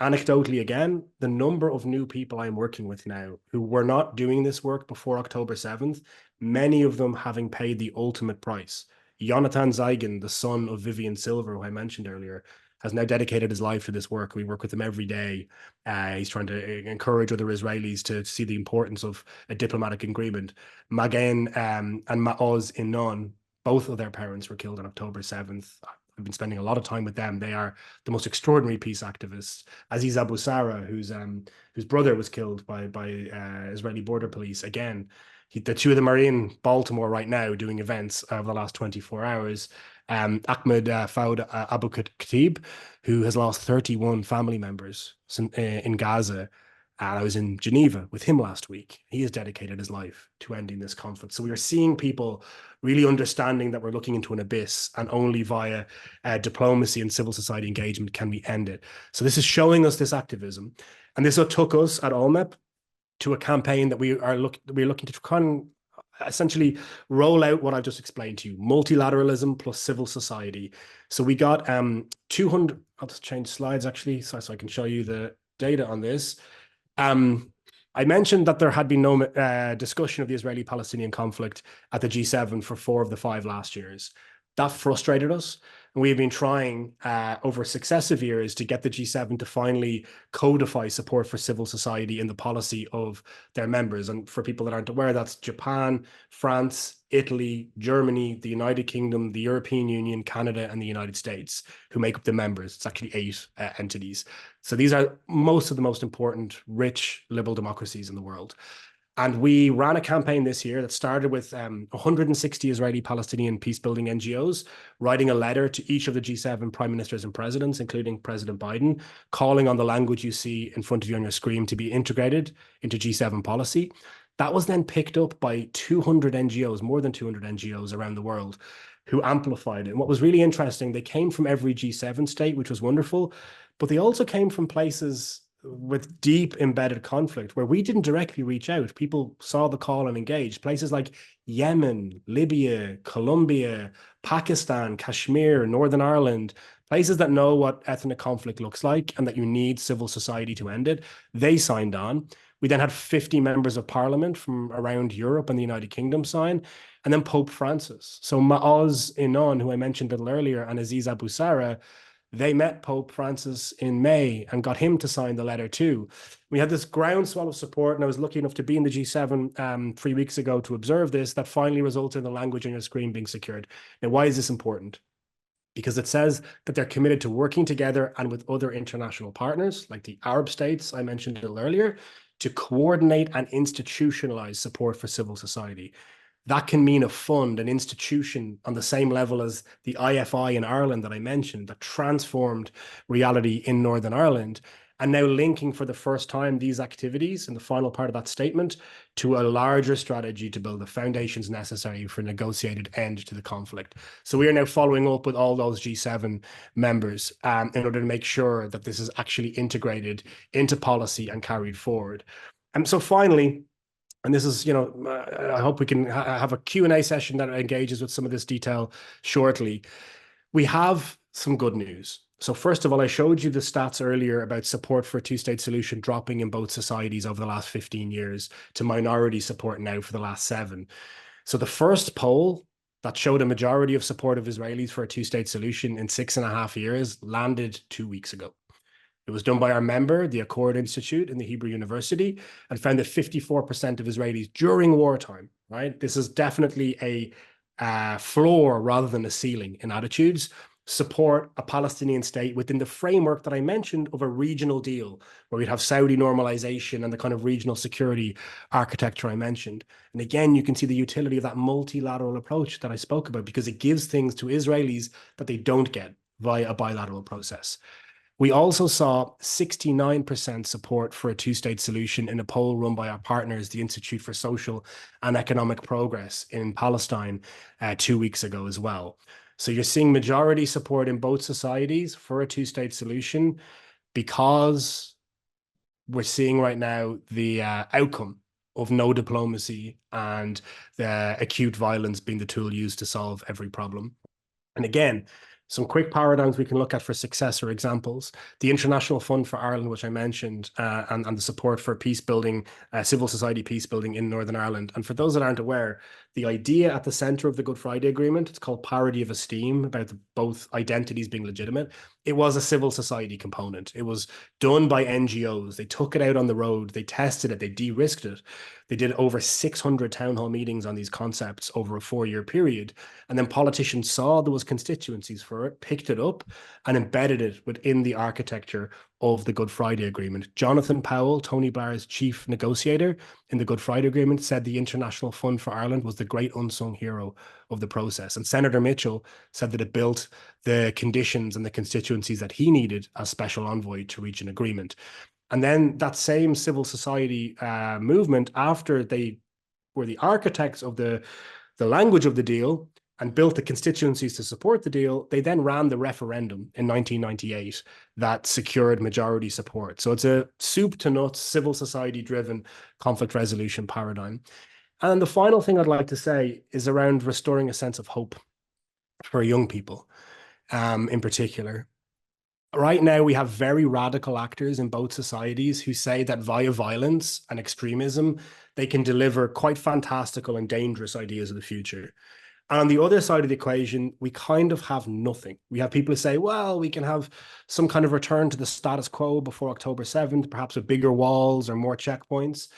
Anecdotally, again, the number of new people I'm working with now who were not doing this work before October 7th, many of them having paid the ultimate price. Jonathan Zeigen, the son of Vivian Silver, who I mentioned earlier, has now dedicated his life to this work. We work with him every day. He's trying to encourage other Israelis to see the importance of a diplomatic agreement. Magen and Maoz in Non, both of their parents were killed on October 7th. I've been spending a lot of time with them. They are the most extraordinary peace activists. Aziz Abu Sarah, whose brother was killed by Israeli border police. Again, the two of them are in Baltimore right now doing events over the last 24 hours. Ahmed Fawd Abu Khatib, who has lost 31 family members in Gaza. And I was in Geneva with him last week. He has dedicated his life to ending this conflict. So we are seeing people really understanding that we're looking into an abyss, and only via diplomacy and civil society engagement can we end it. So this is showing us this activism. And this took us at OLMEP to a campaign that we're looking to essentially roll out what I've just explained to you: multilateralism plus civil society. So we got 200, I'll just change slides actually, so I can show you the data on this. I mentioned that there had been no discussion of the Israeli-Palestinian conflict at the G7 for 4 of the 5 last years. That frustrated us. And we've been trying over successive years to get the G7 to finally codify support for civil society in the policy of their members. And for people that aren't aware, that's Japan, France, Italy, Germany, the United Kingdom, the European Union, Canada, and the United States, who make up the members. It's actually 8 entities. So these are most of the most important, rich, liberal democracies in the world. And we ran a campaign this year that started with 160 Israeli-Palestinian peacebuilding NGOs writing a letter to each of the G7 prime ministers and presidents, including President Biden, calling on the language you see in front of you on your screen to be integrated into G7 policy. That was then picked up by 200 NGOs, more than 200 NGOs around the world, who amplified it. And what was really interesting, they came from every G7 state, which was wonderful, but they also came from places with deep embedded conflict where we didn't directly reach out. People saw the call and engaged. Places like Yemen, Libya, Colombia, Pakistan, Kashmir, Northern Ireland, places that know what ethnic conflict looks like and that you need civil society to end it. They signed on. We then had 50 members of parliament from around Europe and the United Kingdom sign, and then Pope Francis. So Maoz Inon, who I mentioned a little earlier, and Aziz Abu Sara, they met Pope Francis in May and got him to sign the letter too. We had this groundswell of support, and I was lucky enough to be in the G7 3 weeks ago to observe this, that finally resulted in the language on your screen being secured. Now, why is this important? Because it says that they're committed to working together and with other international partners, like the Arab states I mentioned a little earlier, to coordinate and institutionalize support for civil society. That can mean a fund, an institution on the same level as the IFI in Ireland that I mentioned, that transformed reality in Northern Ireland, and now linking for the first time these activities in the final part of that statement to a larger strategy to build the foundations necessary for a negotiated end to the conflict. So we are now following up with all those G7 members in order to make sure that this is actually integrated into policy and carried forward. And so finally, and this is, I hope we can have a Q&A session that engages with some of this detail shortly. We have some good news. So first of all, I showed you the stats earlier about support for a two-state solution dropping in both societies over the last 15 years to minority support now for the last 7. So the first poll that showed a majority of support of Israelis for a two-state solution in 6.5 years landed 2 weeks ago. It was done by our member, the Accord Institute in the Hebrew University, and found that 54% of Israelis during wartime, right? This is definitely a floor rather than a ceiling in attitudes, support a Palestinian state within the framework that I mentioned of a regional deal, where we'd have Saudi normalization and the kind of regional security architecture I mentioned. And again, you can see the utility of that multilateral approach that I spoke about, because it gives things to Israelis that they don't get via a bilateral process. We also saw 69% support for a two-state solution in a poll run by our partners, the Institute for Social and Economic Progress in Palestine 2 weeks ago as well. So you're seeing majority support in both societies for a two-state solution, because we're seeing right now the outcome of no diplomacy and the acute violence being the tool used to solve every problem. And again, some quick paradigms we can look at for success or examples. The International Fund for Ireland, which I mentioned, and the support for peacebuilding, civil society peacebuilding in Northern Ireland. And for those that aren't aware, the idea at the center of the Good Friday Agreement, it's called parity of esteem, about both identities being legitimate. It was a civil society component. It was done by NGOs. They took it out on the road. They tested it. They de-risked it. They did over 600 town hall meetings on these concepts over a 4-year period. And then politicians saw there was constituencies for it, picked it up, and embedded it within the architecture of the Good Friday Agreement. Jonathan Powell, Tony Blair's chief negotiator in the Good Friday Agreement, said the International Fund for Ireland was the great unsung hero of the process. And Senator Mitchell said that it built the conditions and the constituencies that he needed as special envoy to reach an agreement. And then that same civil society movement, after they were the architects of the language of the deal and built the constituencies to support the deal, they then ran the referendum in 1998 that secured majority support. So it's a soup to nuts, civil society driven conflict resolution paradigm. And the final thing I'd like to say is around restoring a sense of hope for young people in particular. Right now, we have very radical actors in both societies who say that via violence and extremism, they can deliver quite fantastical and dangerous ideas of the future. And on the other side of the equation, we kind of have nothing. We have people who say, well, we can have some kind of return to the status quo before October 7th, perhaps with bigger walls or more checkpoints.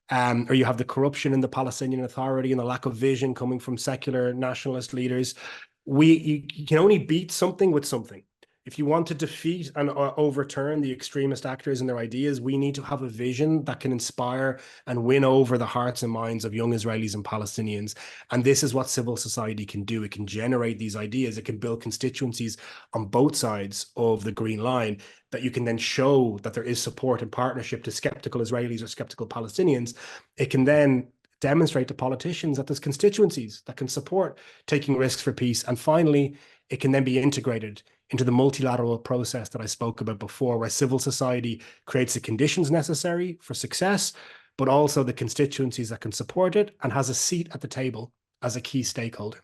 Or you have the corruption in the Palestinian Authority and the lack of vision coming from secular nationalist leaders. You can only beat something with something. if you want to defeat and overturn the extremist actors and their ideas, we need to have a vision that can inspire and win over the hearts and minds of young Israelis and Palestinians. And this is what civil society can do. It can generate these ideas. It can build constituencies on both sides of the green line that you can then show that there is support and partnership to skeptical Israelis or skeptical Palestinians. It can then demonstrate to politicians that there's constituencies that can support taking risks for peace. And finally, it can then be integrated into the multilateral process that I spoke about before, where civil society creates the conditions necessary for success, but also the constituencies that can support it and has a seat at the table as a key stakeholder.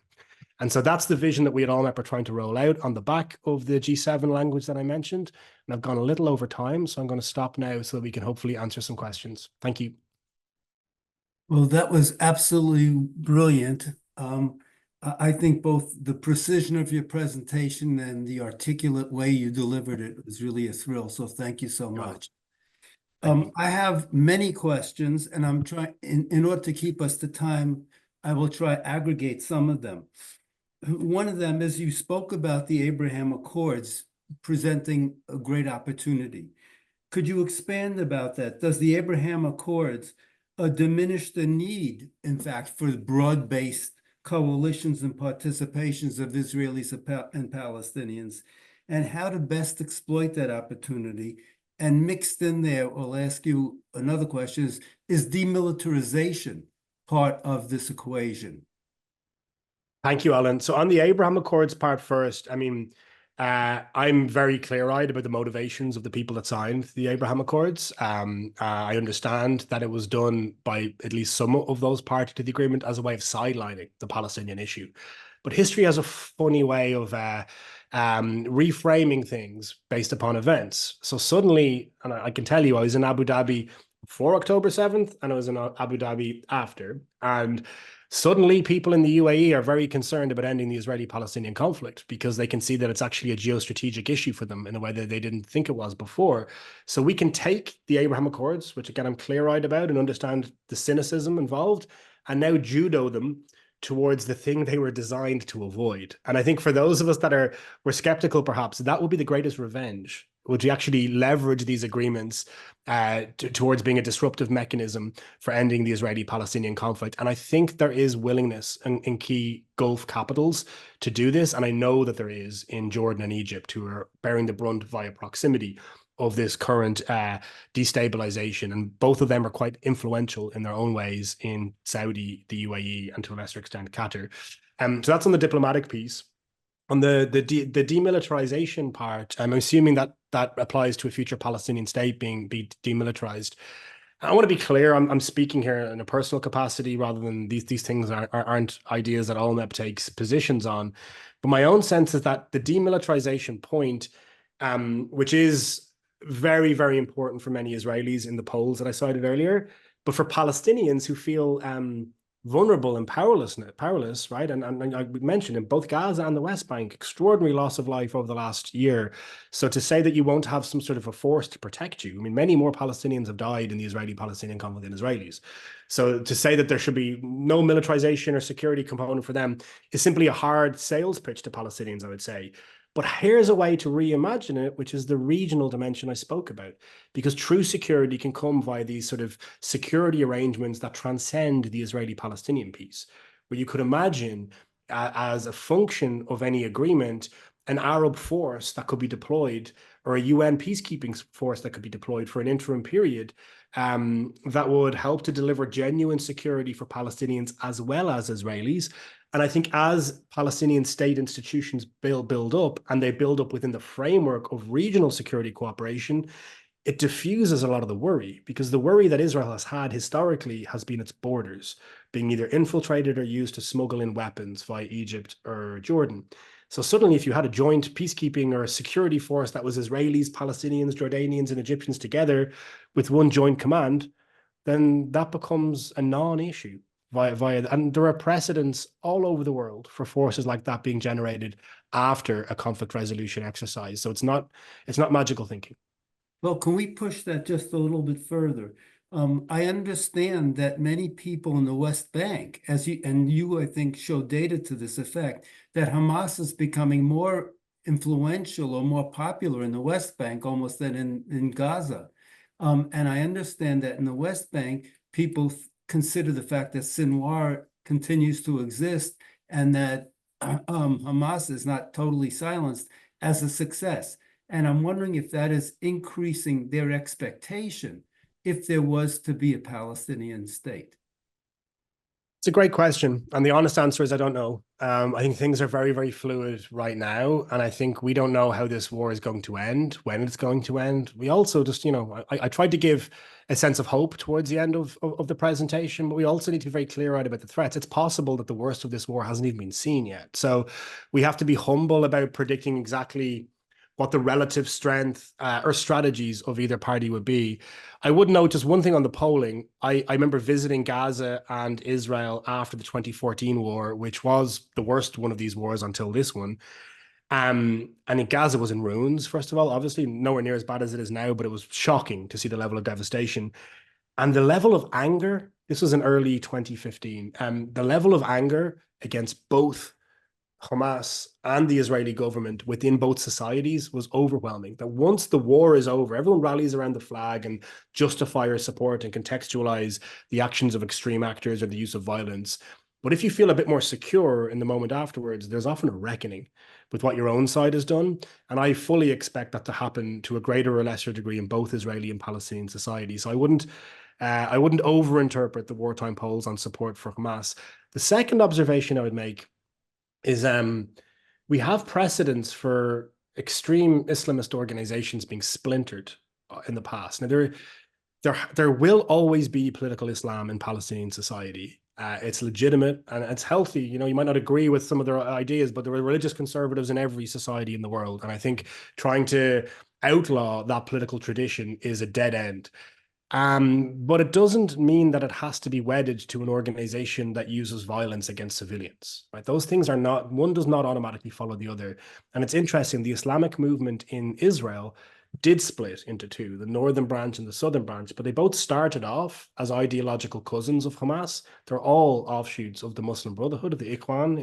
And so that's the vision that we at AllMep are trying to roll out on the back of the G7 language that I mentioned. And I've gone a little over time, so I'm going to stop now so that we can hopefully answer some questions. Thank you. Well, that was absolutely brilliant. I think both the precision of your presentation and the articulate way you delivered it was really a thrill. So thank you so much. I have many questions, and I'm trying, in order to keep us to time, I will try aggregate some of them. One of them is you spoke about the Abraham Accords presenting a great opportunity. Could you expand about that? Does the Abraham Accords diminish the need, in fact, for broad-based coalitions and participations of Israelis and Palestinians, and how to best exploit that opportunity? And mixed in there, I'll ask you another question, is demilitarization part of this equation? Thank you, Alan. So on the Abraham Accords part first, I mean, I'm very clear-eyed about the motivations of the people that signed the Abraham Accords. I understand that it was done by at least some of those parties to the agreement as a way of sidelining the Palestinian issue. But history has a funny way of reframing things based upon events. So suddenly, and I can tell you, I was in Abu Dhabi before October 7th, and I was in Abu Dhabi after. And suddenly people in the UAE are very concerned about ending the Israeli-Palestinian conflict because they can see that it's actually a geostrategic issue for them in a way that they didn't think it was before. So we can take the Abraham Accords, which again, I'm clear-eyed about and understand the cynicism involved, and now judo them towards the thing they were designed to avoid. And I think for those of us that were skeptical, perhaps, that would be the greatest revenge. Would you actually leverage these agreements towards being a disruptive mechanism for ending the Israeli-Palestinian conflict? And I think there is willingness in key Gulf capitals to do this. And I know that there is in Jordan and Egypt, who are bearing the brunt via proximity of this current destabilization. And both of them are quite influential in their own ways in Saudi, the UAE, and to a lesser extent, Qatar. So that's on the diplomatic piece. On the demilitarization part, I'm assuming that applies to a future Palestinian state being demilitarized. I want to be clear, I'm speaking here in a personal capacity rather than these things aren't ideas that AllMep takes positions on. But my own sense is that the demilitarization point, which is very, very important for many Israelis in the polls that I cited earlier, but for Palestinians who feel vulnerable and powerless, right? And I mentioned in both Gaza and the West Bank, extraordinary loss of life over the last year. So to say that you won't have some sort of a force to protect you, I mean, many more Palestinians have died in the Israeli-Palestinian conflict than Israelis. So to say that there should be no militarization or security component for them is simply a hard sales pitch to Palestinians, I would say. But here's a way to reimagine it, which is the regional dimension I spoke about, because true security can come via these sort of security arrangements that transcend the Israeli-Palestinian piece, where you could imagine as a function of any agreement, an Arab force that could be deployed or a UN peacekeeping force that could be deployed for an interim period that would help to deliver genuine security for Palestinians as well as Israelis. And I think as Palestinian state institutions build up, and they build up within the framework of regional security cooperation, it diffuses a lot of the worry, because the worry that Israel has had historically has been its borders being either infiltrated or used to smuggle in weapons via Egypt or Jordan. So suddenly, if you had a joint peacekeeping or a security force that was Israelis, Palestinians, Jordanians, and Egyptians together with one joint command, then that becomes a non-issue. And there are precedents all over the world for forces like that being generated after a conflict resolution exercise. So it's not magical thinking. Well, can we push that just a little bit further? I understand that many people in the West Bank, you, I think, show data to this effect, that Hamas is becoming more influential or more popular in the West Bank almost than in Gaza. And I understand that in the West Bank, people consider the fact that Sinwar continues to exist and that Hamas is not totally silenced as a success. And I'm wondering if that is increasing their expectation if there was to be a Palestinian state. It's a great question. And the honest answer is I don't know. I think things are very, very fluid right now. And I think we don't know how this war is going to end, when it's going to end. We also just, I tried to give a sense of hope towards the end of the presentation, but we also need to be very clear-eyed about the threats. It's possible that the worst of this war hasn't even been seen yet. So we have to be humble about predicting exactly what the relative strength or strategies of either party would be. I would note just one thing on the polling. I remember visiting Gaza and Israel after the 2014 war, which was the worst one of these wars until this one. And Gaza was in ruins, first of all, obviously nowhere near as bad as it is now, but it was shocking to see the level of devastation. And the level of anger, this was in early 2015, the level of anger against both Hamas and the Israeli government within both societies was overwhelming. That once the war is over, everyone rallies around the flag and justify or support and contextualize the actions of extreme actors or the use of violence. But if you feel a bit more secure in the moment afterwards, there's often a reckoning with what your own side has done. And I fully expect that to happen to a greater or lesser degree in both Israeli and Palestinian society. So I wouldn't overinterpret the wartime polls on support for Hamas. The second observation I would make is we have precedents for extreme Islamist organizations being splintered in the past. Now, there will always be political Islam in Palestinian society. It's legitimate and it's healthy. You might not agree with some of their ideas, but there are religious conservatives in every society in the world. And I think trying to outlaw that political tradition is a dead end. But it doesn't mean that it has to be wedded to an organization that uses violence against civilians, right? Those things are not, one does not automatically follow the other. And it's interesting, the Islamic movement in Israel did split into two, the northern branch and the southern branch, but they both started off as ideological cousins of Hamas. They're all offshoots of the Muslim Brotherhood, of the Ikhwan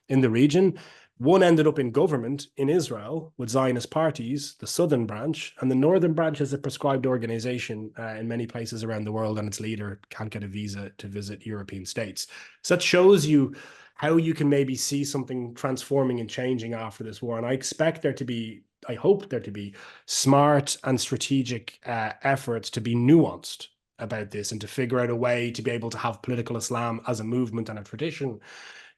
in the region. One ended up in government in Israel with Zionist parties, the southern branch, and the northern branch is a prescribed organization in many places around the world, and its leader can't get a visa to visit European states. So that shows you how you can maybe see something transforming and changing after this war. And I hope there to be smart and strategic efforts to be nuanced about this and to figure out a way to be able to have political Islam as a movement and a tradition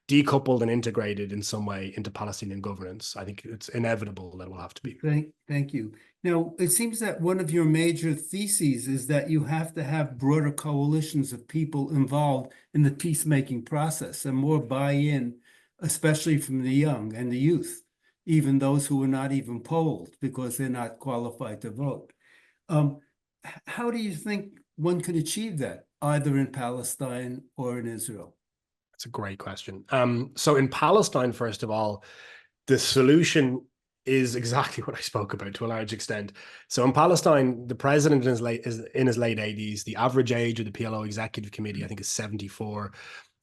decoupled and integrated in some way into Palestinian governance. I think it's inevitable that it will have to be. Thank you. Now, it seems that one of your major theses is that you have to have broader coalitions of people involved in the peacemaking process and more buy-in, especially from the young and the youth, even those who are not even polled because they're not qualified to vote. How do you think one could achieve that, either in Palestine or in Israel? That's a great question. So in Palestine, first of all, the solution is exactly what I spoke about to a large extent. So in Palestine, the president is in his late 80s. The average age of the PLO Executive Committee, I think, is 74.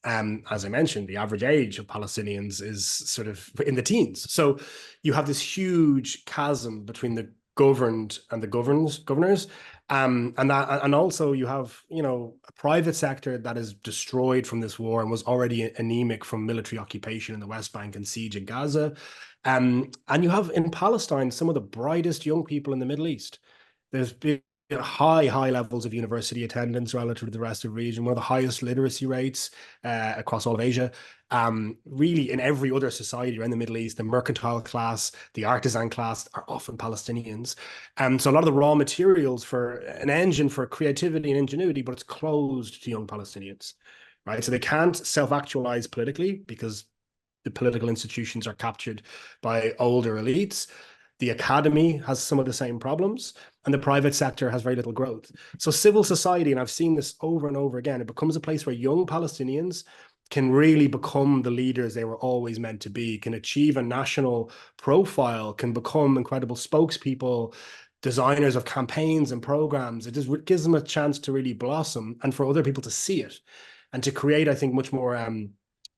As I mentioned, the average age of Palestinians is sort of in the teens. So you have this huge chasm between the governed and the governors. And also you have, a private sector that is destroyed from this war and was already anemic from military occupation in the West Bank and siege in Gaza. And you have in Palestine some of the brightest young people in the Middle East. There's been high levels of university attendance relative to the rest of the region, one of the highest literacy rates across all of Asia. Really, in every other society around the Middle East, the mercantile class, the artisan class are often Palestinians. So a lot of the raw materials for an engine for creativity and ingenuity, but it's closed to young Palestinians, right? So they can't self-actualize politically because the political institutions are captured by older elites. The academy has some of the same problems, and the private sector has very little growth. So civil society, and I've seen this over and over again, it becomes a place where young Palestinians can really become the leaders they were always meant to be, can achieve a national profile, can become incredible spokespeople, designers of campaigns and programs. It just gives them a chance to really blossom and for other people to see it and to create, I think, much more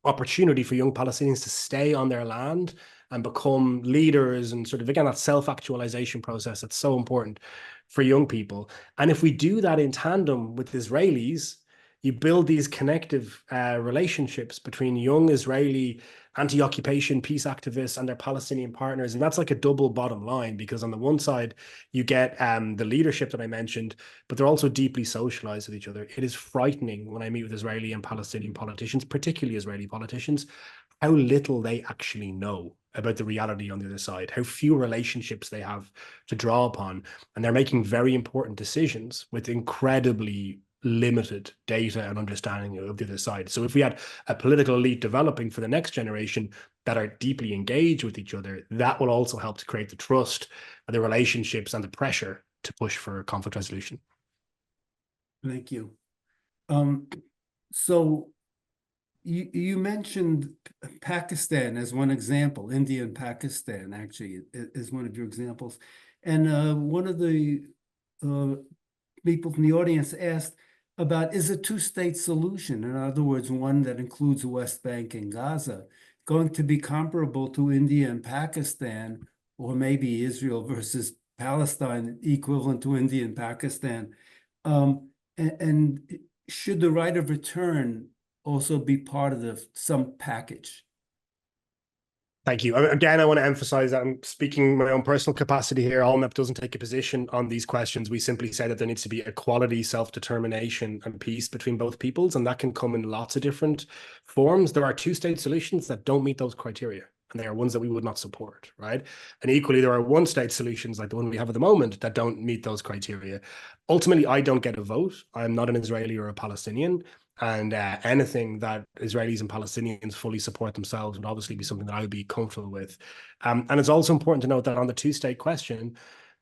opportunity for young Palestinians to stay on their land and become leaders, and sort of, again, that self-actualization process that's so important for young people. And if we do that in tandem with Israelis, you build these connective relationships between young Israeli anti-occupation peace activists and their Palestinian partners. And that's like a double bottom line, because on the one side, you get the leadership that I mentioned, but they're also deeply socialized with each other. It is frightening when I meet with Israeli and Palestinian politicians, particularly Israeli politicians, how little they actually know about the reality on the other side, how few relationships they have to draw upon. And they're making very important decisions with incredibly limited data and understanding of the other side. So if we had a political elite developing for the next generation that are deeply engaged with each other, that will also help to create the trust, the relationships, and the pressure to push for conflict resolution. Thank you. So you mentioned Pakistan as one example. India and Pakistan actually is one of your examples. And one of the people from the audience asked about, is a two-state solution, in other words, one that includes the West Bank and Gaza, going to be comparable to India and Pakistan, or maybe Israel versus Palestine, equivalent to India and Pakistan? And should the right of return also be part of some package? Thank you. Again, I want to emphasize that I'm speaking my own personal capacity here. ALNEP doesn't take a position on these questions. We simply say that there needs to be equality, self-determination, and peace between both peoples, and that can come in lots of different forms. There are two-state solutions that don't meet those criteria, and they are ones that we would not support, right? And equally, there are one-state solutions like the one we have at the moment that don't meet those criteria. Ultimately, I don't get a vote. I'm not an Israeli or a Palestinian. And anything that Israelis and Palestinians fully support themselves would obviously be something that I would be comfortable with. And it's also important to note that on the two-state question,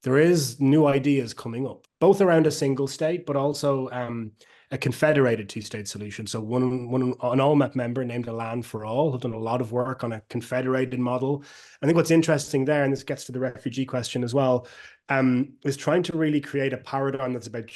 there is new ideas coming up, both around a single state, but also a confederated two-state solution. So an ALMEP member named A Land for All have done a lot of work on a confederated model. I think what's interesting there, and this gets to the refugee question as well, is trying to really create a paradigm that's about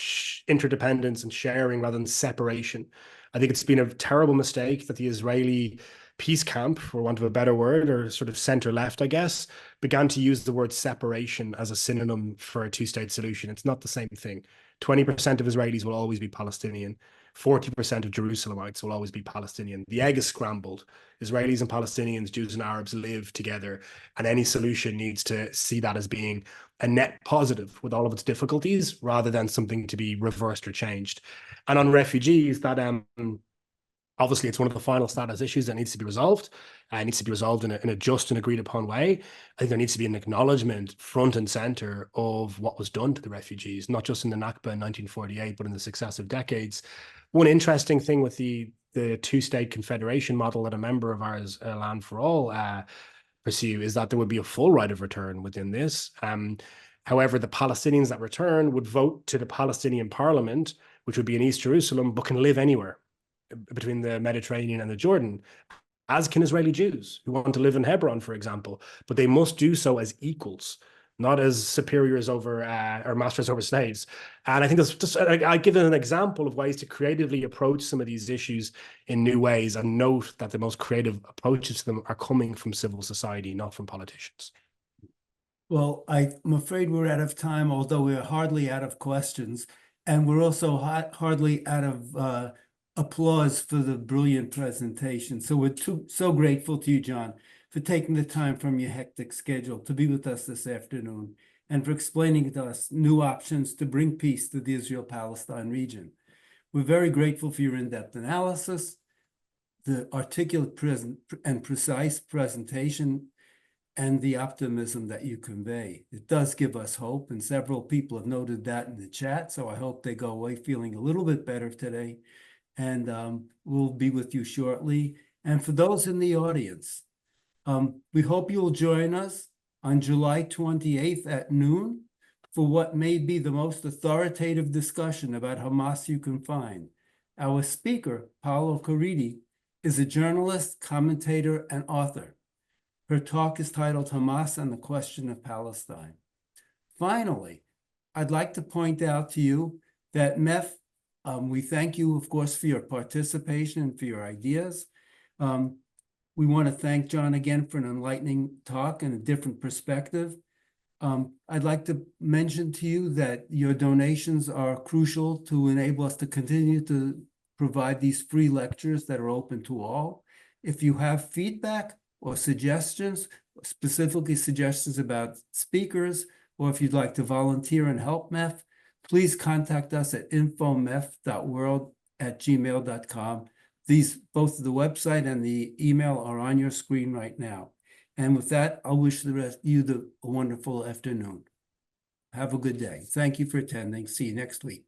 interdependence and sharing rather than separation. I think it's been a terrible mistake that the Israeli peace camp, for want of a better word, or sort of center left, I guess, began to use the word separation as a synonym for a two-state solution. It's not the same thing. 20% of Israelis will always be Palestinian. 40% of Jerusalemites will always be Palestinian. The egg is scrambled. Israelis and Palestinians, Jews and Arabs live together, and any solution needs to see that as being a net positive with all of its difficulties, rather than something to be reversed or changed. And on refugees, that obviously it's one of the final status issues that needs to be resolved. It needs to be resolved in a just and agreed upon way. I think there needs to be an acknowledgement front and center of what was done to the refugees, not just in the Nakba in 1948, but in the successive decades. One interesting thing with the two-state confederation model that a member of ours, Land for All, pursue, is that there would be a full right of return within this. However, the Palestinians that return would vote to the Palestinian parliament, which would be in East Jerusalem, but can live anywhere between the Mediterranean and the Jordan, as can Israeli Jews who want to live in Hebron, for example, but they must do so as equals, not as superiors over or masters over slaves. And I think that's just, I give it an example of ways to creatively approach some of these issues in new ways, and note that the most creative approaches to them are coming from civil society, not from politicians. Well, I'm afraid we're out of time, although we're hardly out of questions. And we're also hardly out of applause for the brilliant presentation. So we're so grateful to you, John, for taking the time from your hectic schedule to be with us this afternoon, and for explaining to us new options to bring peace to the Israel-Palestine region. We're very grateful for your in-depth analysis, the articulate and precise presentation, and the optimism that you convey. It does give us hope, and several people have noted that in the chat, so I hope they go away feeling a little bit better today. And we'll be with you shortly. And for those in the audience, we hope you'll join us on July 28th at noon for what may be the most authoritative discussion about Hamas you can find. Our speaker, Paolo Caridi, is a journalist, commentator, and author. Her talk is titled Hamas and the Question of Palestine. Finally, I'd like to point out to you that MEF, we thank you, of course, for your participation and for your ideas. We want to thank John again for an enlightening talk and a different perspective. I'd like to mention to you that your donations are crucial to enable us to continue to provide these free lectures that are open to all. If you have feedback or suggestions, specifically suggestions about speakers, or if you'd like to volunteer and help MEF, please contact us at infomef.world@gmail.com. Both the website and the email are on your screen right now. And with that, I'll wish a wonderful afternoon. Have a good day. Thank you for attending. See you next week.